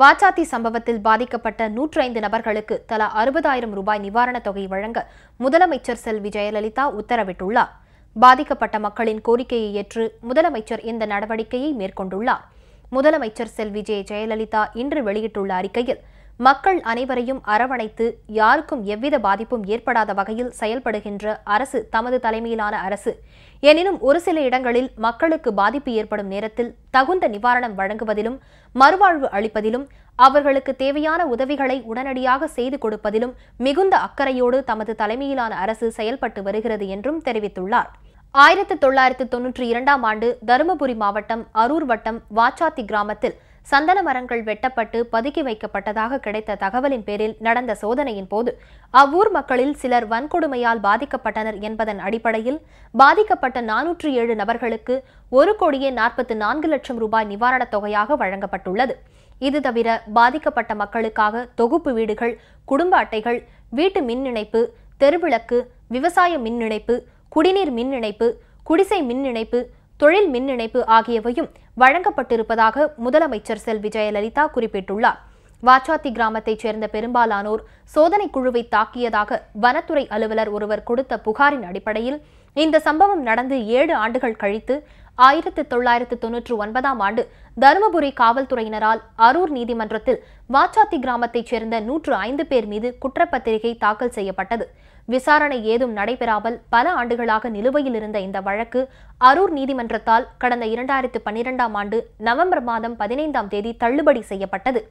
வாச்சாத்தி சம்பவத்தில் பாதிக்கப்பட்ட 105 நபர்களுக்கு தலா 60,000 ரூபாய் நிவாரணத் தொகை வழங்க முதலமைச்சர் செல்வி ஜெயலலிதா உத்தரவிட்டுள்ளார். பாதிக்கப்பட்ட மக்களின் கோரிக்கையை ஏற்று முதலமைச்சர் இந்த நடவடிக்கையை மேற்கொண்டுள்ளார். முதலமைச்சர் செல்வி ஜெயலலிதா இன்று வெளியிட்டுள்ள அறிக்கையில், மக்கள் அனைவரையும் அரவணைத்து யாருக்கும் எவ்வித பாதிப்பும் ஏற்படாத வகையில் செயல்படுகின்ற அரசு தமது தலைமையிலான அரசு. எனினும் ஒரு சில இடங்களில் மக்களுக்கு பாதிப்பு ஏற்படும் நேரத்தில் தகுந்த நிவாரணம் வழங்குவதிலும் மறுவாழ்வு அளிப்பதிலும் அவர்களுக்கு தேவையான உதவிகளை உடனடியாக செய்து கொடுப்பதிலும் மிகுந்த அக்கறையோடு தமது தலைமையிலான அரசு செயல்பட்டு வருகிறது என்றும் தெரிவித்துள்ளார். 1992ஆம் ஆண்டு தருமபுரி மாவட்டம் அரூர் வட்டம் வாச்சாத்தி கிராமத்தில் சந்தன மரங்கள் வெட்டப்பட்டு பதுக்கி வைக்கப்பட்டதாக கிடைத்த தகவலின் பேரில் நடந்த சோதனையின் போது அவ்வூர் மக்களில் சிலர் வன்கொடுமையால் பாதிக்கப்பட்டனர் என்பதன் அடிப்படையில் பாதிக்கப்பட்ட 407 நபர்களுக்கு 1,44 லட்சம் ரூபாய் நிவாரணத் தொகையாக வழங்கப்பட்டுள்ளது. இது தவிர பாதிக்கப்பட்ட மக்களுக்காக தொகுப்பு வீடுகள், குடும்ப அட்டைகள், வீட்டு மின் இணைப்பு, தெருவிளக்கு, விவசாய மின் இணைப்பு, குடிநீர் மின் இணைப்பு, குடிசை மின் இணைப்பு, தொழில் மின் இணைப்பு ஆகியவையும் வழங்கப்பட்டிருப்பதாக முதலமைச்சர் செல்வி ஜெயலலிதா குறிப்பிட்டுள்ளார். வாச்சாத்தி கிராமத்தைச் சேர்ந்த பெரும்பாலானோர் சோதனை குழுவை தாக்கியதாக வனத்துறை அலுவலர் ஒருவர் கொடுத்த புகாரின் அடிப்படையில் இந்த சம்பவம் நடந்து 7 ஆண்டுகள் கழித்து 1999ஆம் ஆண்டு தருமபுரி காவல்துறையினரால் அரூர் நீதிமன்றத்தில் வாச்சாத்தி கிராமத்தைச் சேர்ந்த 105 பேர் மீது குற்றப்பத்திரிகை தாக்கல் செய்யப்பட்டது. விசாரணை ஏதும் நடைபெறாமல் பல ஆண்டுகளாக நிலுவையில் இருந்த இந்த வழக்கு அரூர் நீதிமன்றத்தால் கடந்த 2012ஆம் ஆண்டு நவம்பர் மாதம் 15ஆம் தேதி தள்ளுபடி செய்யப்பட்டது.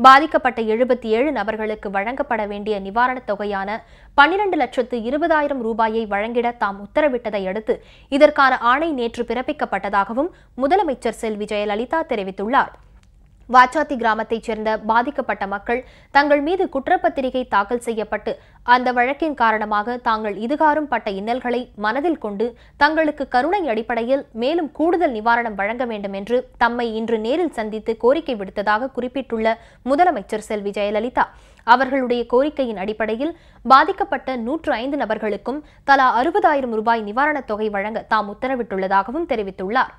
பாதிக்கப்பட்ட 77 நபர்களுக்கு வழங்கப்பட வேண்டிய நிவாரணத் தொகையான 12,20,000 ரூபாயை வழங்கிட தாம் உத்தரவிட்டதை அடுத்து இதற்கான ஆணை நேற்று பிறப்பிக்கப்பட்டதாகவும் முதலமைச்சர் செல்வி ஜெயலலிதா தெரிவித்துள்ளார். வாச்சாத்தி கிராமத்தைச் சேர்ந்த பாதிக்கப்பட்ட மக்கள் தங்கள் மீது குற்றப்பத்திரிகை தாக்கல் செய்யப்பட்டு அந்த வழக்கின் காரணமாக தாங்கள் இதுகாரும் பட்ட இன்னல்களை மனதில் கொண்டு தங்களுக்கு கருணை அடிப்படையில் மேலும் கூடுதல் நிவாரணம் வழங்க வேண்டும் என்று தம்மை இன்று நேரில் சந்தித்து கோரிக்கை விடுத்ததாக குறிப்பிட்டுள்ள முதலமைச்சர் செல்வி ஜெயலலிதா, அவர்களுடைய கோரிக்கையின் அடிப்படையில் பாதிக்கப்பட்ட 105 நபர்களுக்கும் தலா 60,000 ரூபாய் நிவாரணத் தொகை வழங்க தாம் உத்தரவிட்டுள்ளதாகவும் தெரிவித்துள்ளார்.